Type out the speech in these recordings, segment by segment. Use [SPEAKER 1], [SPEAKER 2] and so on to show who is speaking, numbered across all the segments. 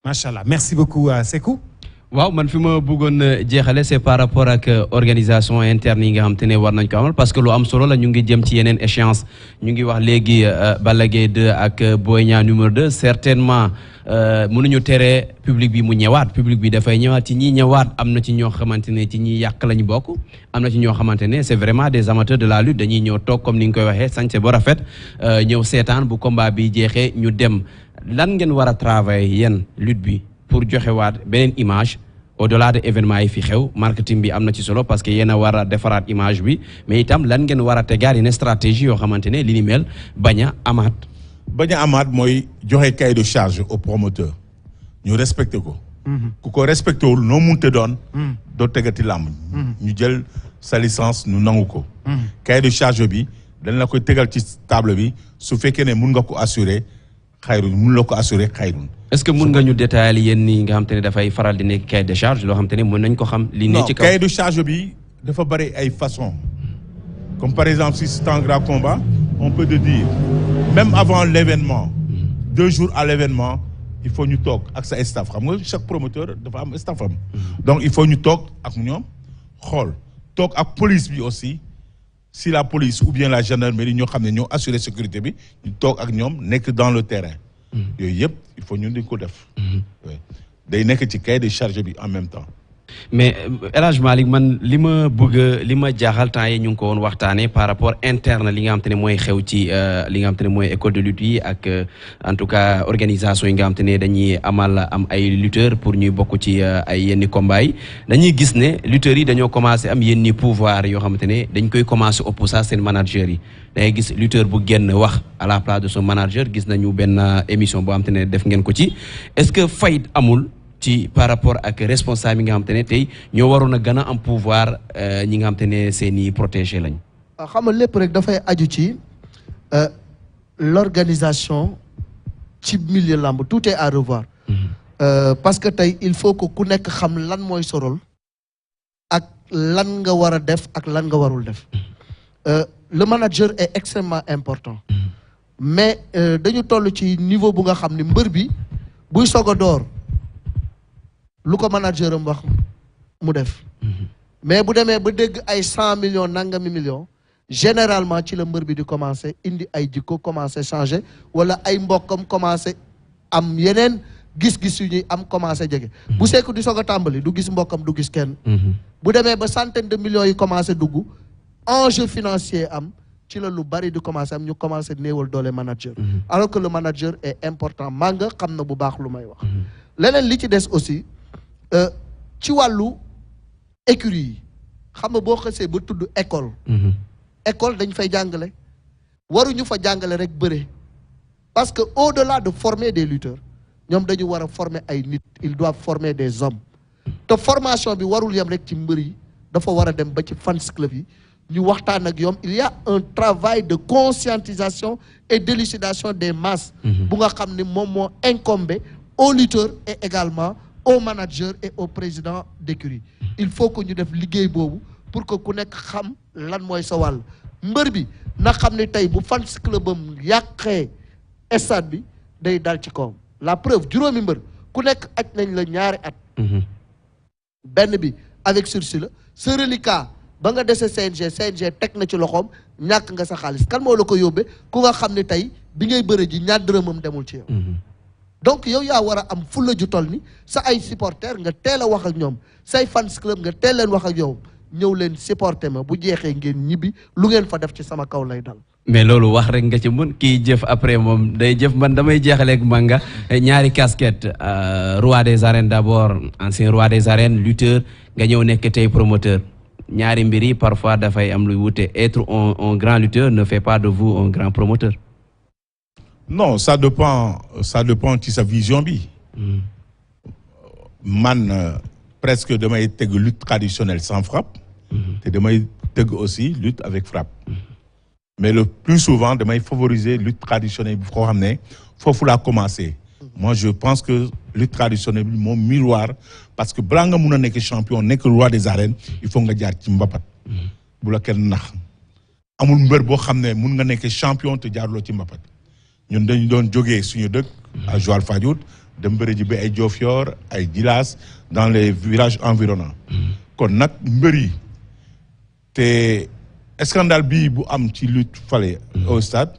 [SPEAKER 1] Machallah merci beaucoup Sékou.
[SPEAKER 2] waaw man fi ma bëggoon jeexale c'est par rapport ak organisation interne yi nga xam te ne war nañ ko amal parce que lu am solo la ñu ngi jëm ci yeneen échéance ñu ngi wax léegi Balla Gaye 2 ak Boy Niang numéro 2 certainement mënuñu tere public bi mu ñëwaat public bi dafay ñëwaat ci ñi ñëwaat am na ci ñoo xamante ne ci ñi yàq lañu bokk am na ci ñoo xamante ne c'est vraiment des amateurs de la lutte dañuy ñëw toog comme ni nga koy waxee sañse ba rafet ñëw seetaan bu combat bi jeexee ñu dem lan ngeen war a travailler yéen lutte bi pour joxewaat beneen image au-delà de événements yi fi xew marketing bi am na ci solo parce que yéen a war a defaraat image bi mais itam lan ngeen war a tegaat yeneen stratégie yoo xamante ne li ni mel bañ a amaat.
[SPEAKER 3] bañ a amaat mooy joxe cahier de charge au promoteur ñu respecté ko. ku ko respecté wul noo munte doon. doo tegati làmb. ñu jël sa licence ñu nangu ko. cahier de charge bi dañ la koy tegal ci table bi su fekkee ne mun nga ko assurer xayrun mun la ko assurer xayrun.
[SPEAKER 2] est-ce que mun nga ñu détailler yéen nii nga xam te ne dafay faral di nekk cahier de charge loo xam te ne mën nañ ko xam. li ne ci kaw
[SPEAKER 3] cahier de charge bi dafa bari ay façons comme par exemple si c'est un grand combat on peut te dire même avant l'événement 2 jours à l'événement il faut ñu toog ak sa staff xam nga chaque promoteur dafa am staff am. donc il faut ñu toog ak ñoom xool toog ak police bi aussi si la police ou bien la gendarmerie ñoo xam ne ñoo assurer sécurité bi ñu toog ak ñoom nekk dans le terrain. yooyu yëpp il faut ñun di ko def. day nekk ci cahier de charge bi en même temps.
[SPEAKER 2] mais El Hadj Malick man li ma bëgg li ma jaaxal temps yi ñu ngi ko woon waxtaanee par rapport interne li nga xam te ne mooy xew ci li nga xam te ne mooy école de lutte yi ak en tout cas organisation yi nga xam te ne dañuy am ay lutteurs pour ñuy bokk ci ay yenni combats yi dañuy gis ne lutteurs yi dañoo commencé am yenni pouvoir yoo xamante ne dañ koy commencé ëpp saa seen managers yi dangay gis lutteur bu génn wax à la place de son manager gis nañu benn émission boo xam te ne def ngeen ko ci est-ce que fayit amul ci par rapport ak responsable yi nga xam te ne tey ñoo waroon a gën a am pouvoir ñi nga xam te ne seeni protégé lañ.
[SPEAKER 4] xam nga lépp rek dafay aju ci l'organisation ci milieu lamb tout est à revoir. parce que tey il faut que ku nekk xam lan mooy sa rôle ak lan nga war a def ak lan nga warul def. le manager est extrêmement important. mais dañu toll ci niveau bu nga xam ni mbër bi buy soog a door. lu ko manager am wax mu def mais bu demee ba dégg ay 100 millions nangami millions généralement ci la mbër bi di commencer indi ay jikko commencer changer wala ay mbokkam commencer am yeneen gis-gis yu ñuy am commencer jege bu Sékou di soog a tàmbali du gis mbokkam du gis kenn bu demee ba centaine de millions yi commencer dugg enjeu financier am ci la lu bari di commencer am ñu commencer néewal doole manager alors que le manager est important maa nga xam na bu baax lu may wax leneen li ci des aussi ci wàllu écurie yi xam nga boo xësee ba tudd école. école dañ fay jàngale waruñu fa jàngale rek bëre parce que au-delà de former des lutteurs ñoom dañu war a former ay nit ils doivent former des hommes te formation bi warul yem rek ci mbër yi dafa war a dem ba ci fans club yi ñu waxtaan ak ñoom il y a un travail de conscientisation et d'élucidation des masses. bu nga xam ne moom moo incombé aux lutteurs et également au manager et au président d'écurie il faut que ñu def liggéey boobu pour que ku nekk xam lan mooy sa wàll mbër bi na xam ne tey bu fans clubam yàqee stade bi day dal ci kawam la preuve juróomi mbër ku nekk aj nañ la ñaari at benn bi avec sursis la sa reliquat ba nga dese CNG teg na ci loxoom ñàkk nga sa xaalis kan moo la ko yóbbee ku nga xam ne tey bi ngay bëre ji ñaar dërëmam demul ci yow donc yow yaa war a am fulla ju toll ni sa ay supporters nga teel a wax ak ñoom say fans club nga teel leen wax ak yow ñëw leen supporter ma bu jeexee ngeen ñibbi lu ngeen fa def ci sama kaw lay dal.
[SPEAKER 2] mais loolu wax rek nga ci mën kii jëf après moom day jëf man damay jeexaleeg Manga ñaari casquette roi des arènes d'abord ancien roi des arènes lutteur nga ñëw nekk tey promoteur ñaari mbir yi parfois dafay am luy wute être un grand lutteur ne fait pas de vous un grand promoteur.
[SPEAKER 3] non ça dépend ci sa vision bi. man presque damay tëgg lutte traditionnelle sans frappe. te damay tëgg aussi lutte avec frappe. mais le plus souvent damay favoriser lutte traditionnelle bi foo xam ne foofu laa commencé. moi je pense que lutte traditionnelle bi moom miroir parce que balaa nga mun a nekk champion nekk roi des arènes il faut nga jaar ci mbapat. bu la kenn nax amul mbër boo xam ne mun nga nekk champion te jaarloo ci mbapat. ñun dañu doon jógee suñu dëkk à Joal Fadiouth dem bëri ji ba ay Diofior ay Djilas dans les villages environnants. kon nag mbër yi te scandale bii bu am ci lutte fale au stade.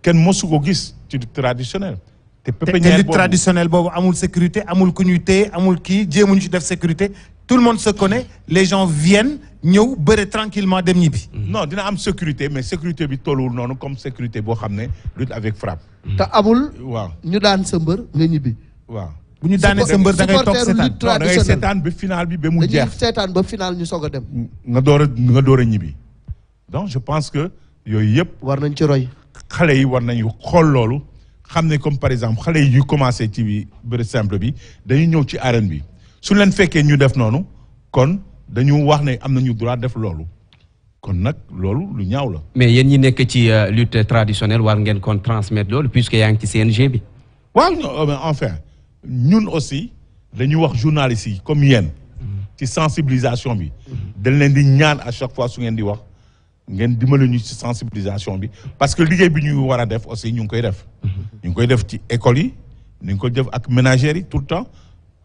[SPEAKER 3] kenn mosu ko gis ci lutte traditionnelle. te
[SPEAKER 1] lutte traditionnelle boobu amul sécurité amul ku ñuy téye amul kii jéemuñu ci def sécurité tout le monde se connaît les gens viennent ñëw bëre tranquillement dem ñibbi.
[SPEAKER 3] non dina am sécurité mais sécurité bi tolluwul noonu comme sécurité boo xam ne lutte avec frappe.
[SPEAKER 4] te amul.
[SPEAKER 3] waaw
[SPEAKER 4] ñu daan sa mbër nga ñibbi.
[SPEAKER 3] waaw
[SPEAKER 1] bu ñu daanee sa mbër da ngay toog seetaan
[SPEAKER 3] da ngay seetaan ba final bi ba mu jeex.
[SPEAKER 4] dañuy seetaan ba final ñu soog a dem.
[SPEAKER 3] nga door a ñibbi donc je pense que yooyu yëpp.
[SPEAKER 4] war nañ ci roy.
[SPEAKER 3] xale yi war nañu xool loolu xam ne comme par exemple xale yi yu commencé ci bëre simple bi dañuy ñëw ci arène bi su leen fekkee ñu def noonu kon dañu wax ne am nañu droit def loolu kon nag loolu lu ñaaw la.
[SPEAKER 2] mais yéen ñi nekk ci lutte traditionnelle war ngeen kon transmettre loolu puisque yaa ngi ci CNG bi.
[SPEAKER 3] waaw enfin ñun aussi dañuy wax journalistes yi comme yéen ci sensibilisation bi dañ leen di ñaan à chaque fois su ngeen di wax ngeen dimbali ñu ci sensibilisation bi parce que liggéey bi ñu war a def aussi ñu ngi koy def. ñu ngi koy def ci école yi ñu ngi koy def ak ménagères yi tout le temps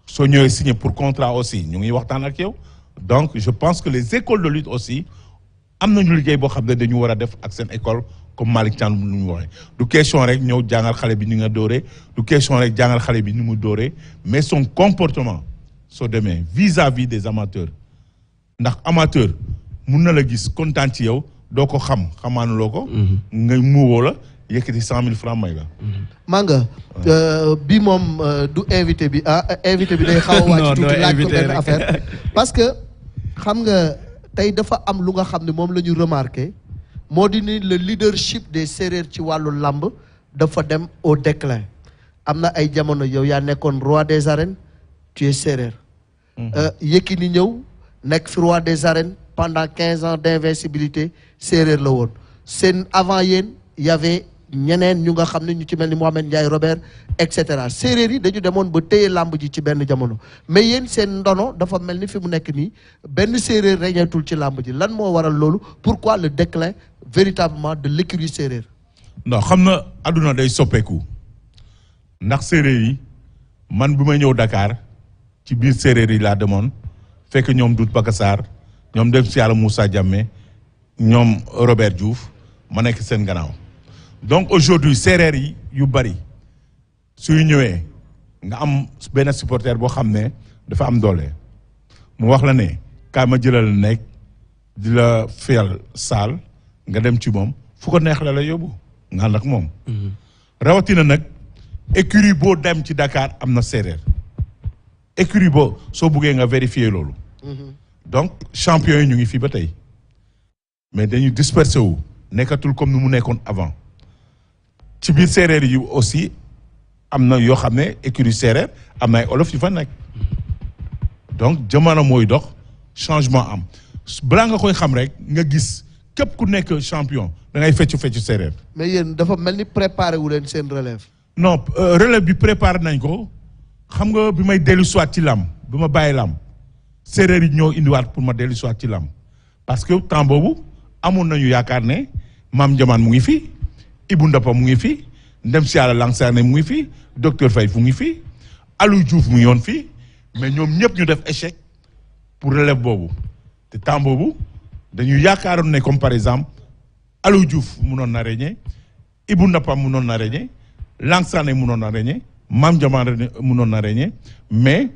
[SPEAKER 3] soo ñëwee signé pour contrat aussi ñu ngi waxtaan ak yow donc je pense que les écoles de lutte aussi am nañu liggéey boo xam ne dañu war a def ak seen école comme Malick Thiam lu mu waxee du question rek ñëw jàngal xale bi ni nga dóoree du question rek jàngal xale bi ni mu dóoree mais son comportement soo demee vis-à-vis des amateurs ndax amateur mun na la gis kontaan ci yow doo ko xamaanuloo ko. nga muwoo la yëkkati 100 000 francs may la.
[SPEAKER 4] Manga bi moom du invité bi invité bi day xaw a wàcc tuuti laaj ko benn affaire parce que xam nga tey dafa am lu nga xam ne moom la ñu remarqué moo di ni le leadership des séeréer ci wàllu làmb dafa dem au déclin am na ay jamono yow yaa nekkoon roi des arènes tu es séeréer. Yékini ñëw nekk fi roi des arènes pendant 15 ans d'invincibilité séeréer la woon seen avant yéen y avait ñeneen ñu nga xam ne ñu ci mel ni Mohamed Ndiaye Robert et cetera séeréer yi dañu demoon ba téye làmb ji ci benn jamono mais yéen seen ndono dafa mel ni fi mu nekk nii benn séeréer reñeetul ci làmb ji lan moo waral loolu pourquoi le déclin véritablement de l'écurie séeréer.
[SPEAKER 3] non xam na àdduna day soppeeku ndax séeréer yi man bi may ñëw Dakar ci biir séeréer yi laa demoon fekk ñoom Doudou Bakassar ñoom dem si yàlla Moussa Diamé ñoom Robert Diouf ma nekk seen gannaaw donc aujourd'hui séeréer yi yu bari suy ñëwee nga am benn supporter boo xam ne dafa am doole mu wax la ne kaay ma jëlal nekk di la fayal saal nga dem ci moom fu ko neex la la yóbbu nga ànd ak moom. rawatina nag écurie boo dem ci Dakar am na séeréer écurie boo soo buggee nga vérifier loolu. donc champion yi ñu ngi fii ba tey mais dañu dispersé wu nekkatul comme ni mu nekkoon avant ci biir séeréer yi aussi am na yoo xam ne écurie séeréer am na ay olof yu fa nekk donc jamono mooy dox changement am balaa nga koy xam rek nga gis képp ku nekk champion da ngay feccu séeréer.
[SPEAKER 4] mais yéen dafa mel ni préparé wu leen seen relève.
[SPEAKER 3] non relève bi préparé nañ ko xam nga bi may dellu soit ci làmb bi ma bàyyi làmb séeréer yi ñoo indiwaat pour ma dellu soit ci làmb parce que temps boobu amoon nañu yaakaar ne Maam Ndiamane mu ngi fi Ibou Ndapa mu ngi fi Ndem si Yàlla Langsane mu ngi fi docteur Faye fu ngi fi Aliou Diouf mu ngi yoon fii mais ñoom ñëpp ñu def échec pour relève boobu te temps boobu dañu yaakaaroon ne comme par exemple Aliou Diouf munoon na régner Ibou Ndapa munoon na régner Langsane munoon na régner Maam Ndiamane munoon na régner mais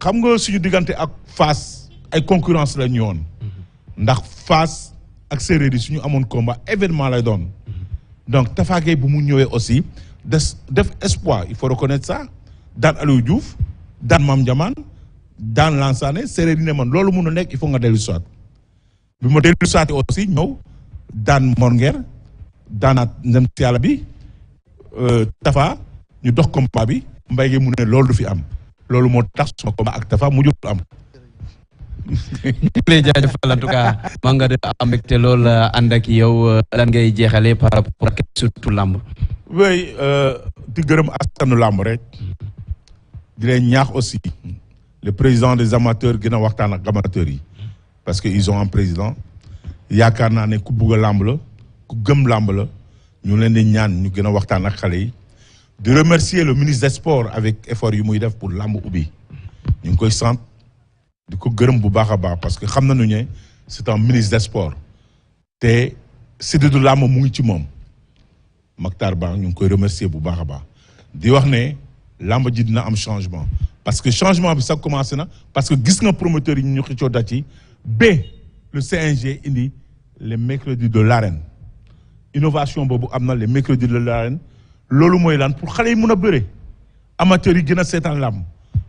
[SPEAKER 3] xam nga suñu diggante ak Fass ay concurrence la ñu woon ndax Fass ak séeréer yi suñu amoon combat événement lay doon donc Tafa Gueye bu mu ñëwee aussi def espoir il faut reconnaître ça daan Aliou Diouf daan Maam Ndiamane daan Lansane séeréer yi ne man loolu mun a nekk il faut nga dellu soit bi ma dellu soit aussi ñëw daan Morguer daanaat ndem si yàlla bi Tafa ñu dox combat bi Mbaye Gueye mu ne loolu du fi am loolu moo tax suma combat ak Tafa mujjul am.
[SPEAKER 2] ñu lay jaajëfal en tout cas Manga de am mbégte lool ànd ak yow lan ngay jeexalee par rapport ak surtout làmb.
[SPEAKER 3] oui di gërëm askanu làmb rek di leen ñaax aussi le président des amateurs gën a waxtaan ak amateurs yi parce que ils ont un président yaakaar naa ne ku bugg a làmb la ku gëm làmb la ñu leen di ñaan ñu gën a waxtaan ak xale yi de remercier le ministre des Sports avec effort yu muy def pour lamb ubbi ñu ngi koy sant di ko gërëm bu baax a baax parce que xam nañu ne c'est un ministre des Sports te séddu lamb mu ngi ci moom Mactar Ba ñu ngi koy remercier bu baax a baax di wax ne lamb ji dina am changement parce que changement bi sax commencé na parce que gis nga promoteurs yi ñu xëccoo date yi ba le CNG indi les mercredis de l'arène innovation boobu am na les mercredis de l'arène loolu mooy lan pour xale yi mun a bëre amateurs yi gën a seetaan làmb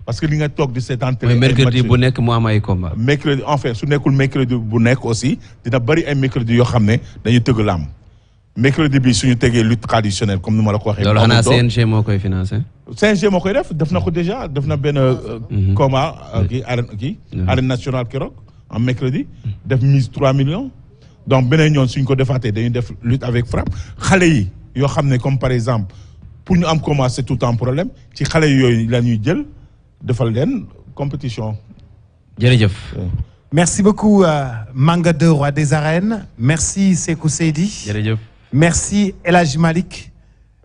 [SPEAKER 3] parce que li nga toog di seetaan télé
[SPEAKER 2] mercredi bu nekk mu am ay combat
[SPEAKER 3] mercredi en fait su nekkul mercredi bu nekk aussi dina bëri ay mercredi yoo xam ne dañuy tëgg làmb mercredi bi suñu tegee lutte traditionnelle comme ni ma la ko waxee.
[SPEAKER 2] loolu xanaa CNG moo koy financé.
[SPEAKER 3] CNG moo koy def na ko déjà def na benn combat arène nationale keroog en mercredi def mise 3 millions donc beneen ñoon suñ ko defaatee dañuy def lutte avec frappe xale yi yoo xam ne comme par exemple pour ñu am combat c'est tout un problème ci xale yooyu la ñuy jël defal leen compétition.
[SPEAKER 2] jërëjëf.
[SPEAKER 1] Merci beaucoup Manga 2 roi des arènes merci Sékou Seydi.
[SPEAKER 2] jërëjëf.
[SPEAKER 1] Merci El Hadj Malick.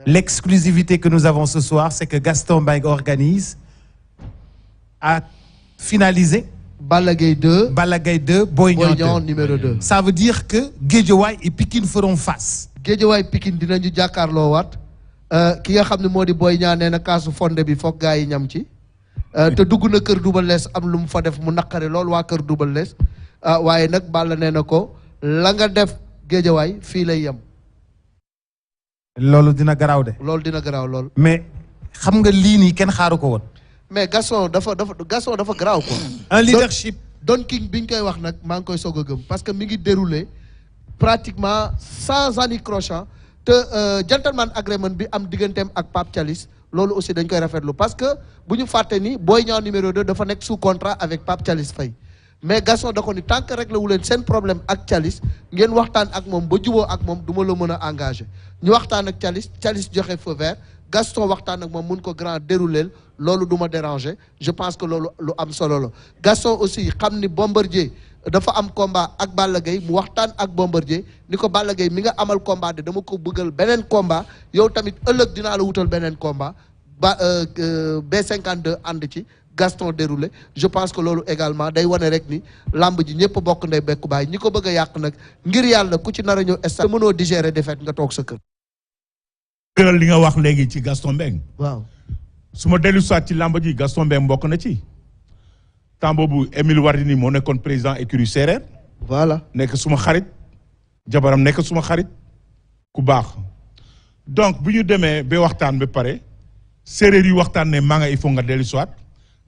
[SPEAKER 1] L'exclusivité que nous avons ce soir, c'est que Gaston Mbengue organise, a finalisé
[SPEAKER 4] Balla Gaye 2.
[SPEAKER 1] Balla Gaye 2, Boy Niang
[SPEAKER 4] numéro 2.
[SPEAKER 1] Ça veut dire que Guédiawaye et Pikine feront face.
[SPEAKER 4] Guédiawaye Pikine dinañu jàkkaarloo waat ki nga xam ne moo di Boy Niang nee na kaasu fonde bi foog gaa yi ñam ci te dugg na kër Double Less am lu mu fa def mu naqari lool waa kër Double Less waaye nag Balla nee na ko la nga def Guédiawaye fii lay yem.
[SPEAKER 1] loolu dina garaaw de.
[SPEAKER 4] loolu dina garaaw lool.
[SPEAKER 1] mais xam nga lii nii kenn xaaru ko woon.
[SPEAKER 4] mais Gaston dafa garaaw quoi.
[SPEAKER 1] un leadership.
[SPEAKER 4] Don King bi ñu koy wax nag maa ngi koy soog a gëm parce que mi ngi déroulé pratiquement sans anicrochant te gentleman agreement bi am digganteem ak Pape Thialis loolu aussi dañ koy rafetlu parce que bu ñu fàtte ni Boy Niang numéro 2 dafa nekk sous contrat avec Pape Thialis Faye mais Gaston da ko ni tant que réglé wu leen seen problème ak Thialis ngeen waxtaan ak moom ba juboo ak moom du ma la mën a engagé ñu waxtaan ak Thialis joxe feu vert Gaston waxtaan ak moom mun ko grand dérouleel loolu du ma déranger je pense que loolu lu am solo la Gaston aussi xam ni Bombardier dafa am combat ak Balla Gaye mu waxtaan ak Bombardier ni ko Balla Gaye mi nga amal combat de dama ko bëggal beneen combat yow tamit ëllëg dinaa la wutal beneen combat B52 ànd ci Gaston déroulé je pense que loolu également day wane rek ni lamb ji ñëpp bokk ndey bekku baay ñi ko bëgg a yàq nag ngir yàlla ku ci nar a ñëw stade mënoo digérer défaite nga toog sa kër.
[SPEAKER 3] gëral li nga wax léegi ci Gaston Mbengue.
[SPEAKER 4] waaw
[SPEAKER 3] su ma dellu soit ci lamb ji Gaston Mbengue bokk na ci temps boobu Émile Wardini moo nekkoon président écurie Séeréer.
[SPEAKER 4] voilà
[SPEAKER 3] nekk suma xarit jabaram nekk suma xarit ku baax donc bu ñu demee ba waxtaan ba pare séeréer yi waxtaan ne maa nga il faut nga dellu soit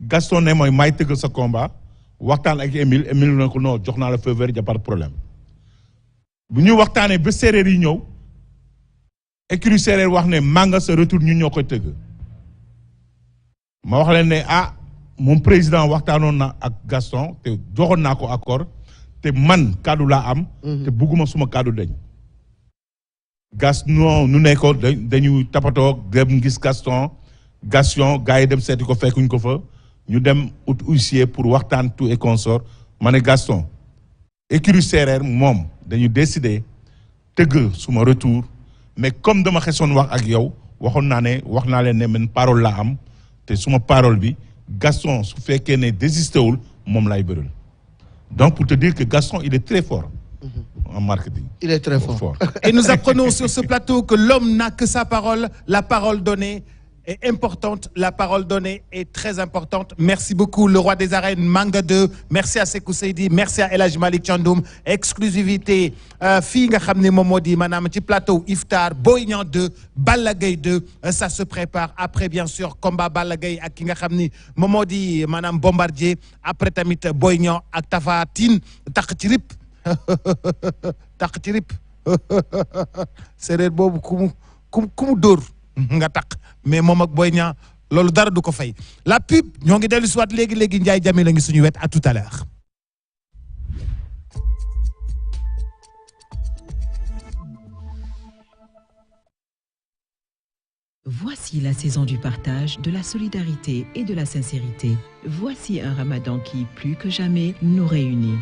[SPEAKER 3] Gaston ne mooy maay tëggal sa combat waxtaan ak Émile ne ko non jox naa la feu vert ja pas de problème bu ñu waxtaanee ba séeréer yi ñëw écurie Séeréer wax ne maa nga sa retour ñun ñoo koy tëgg ma wax leen ne moom président waxtaanoon na ak Gaston te joxoon naa ko accord te man kaddu laa am. te bugguma suma kaddu dañ. Gaston nu ne ko dañuy tapatoo dem gis Gaston gars yi dem seeti ko fekkuñ ko fa ñu dem ut huissier pour waxtaan tout et consort ma ne Gaston écurie Séeréer moom dañu décider tëgg suma retour mais comme dama xesoon wax ak yow waxoon naa ne wax naa leen ne man parole laa am te suma parole bi Gaston su fekkee ne désisté wul moom laay bëral donc pour te dire que Gaston il est très fort en marketing.
[SPEAKER 4] Il est très fort.
[SPEAKER 1] Et nous apprenons sur ce plateau que l'homme n'a que sa parole. La parole donnée est importante. La parole donnée est très importante. Merci beaucoup, le roi des arènes, Manga 2. Merci à Sékou Seydi. Merci à El Hadj Malick Thiandoum. Exclusivité. Fii nga xam ne moom moo di maanaam ci plateau Iftar Boy Niang 2 Balla Gaye 2 ça se prépare après bien sûr combat Balla Gaye ak ki nga xam ni moom moo di maanaam Bombardier après tamit Boy Niang ak Tapha Tine tax ci rip tax ci rip séeréer boobu ku mu dóor nga tax mais moom ak Boy Niang loolu dara du ko fay la pub ñoo ngi dellu si waat léegi Ndiaye Jamil la ngi suñu wet à tout à l'heure.
[SPEAKER 5] Voici la saison du partage, de la solidarité et de la sincérité. Voici un Ramadan qui, plus que jamais, nous réunit.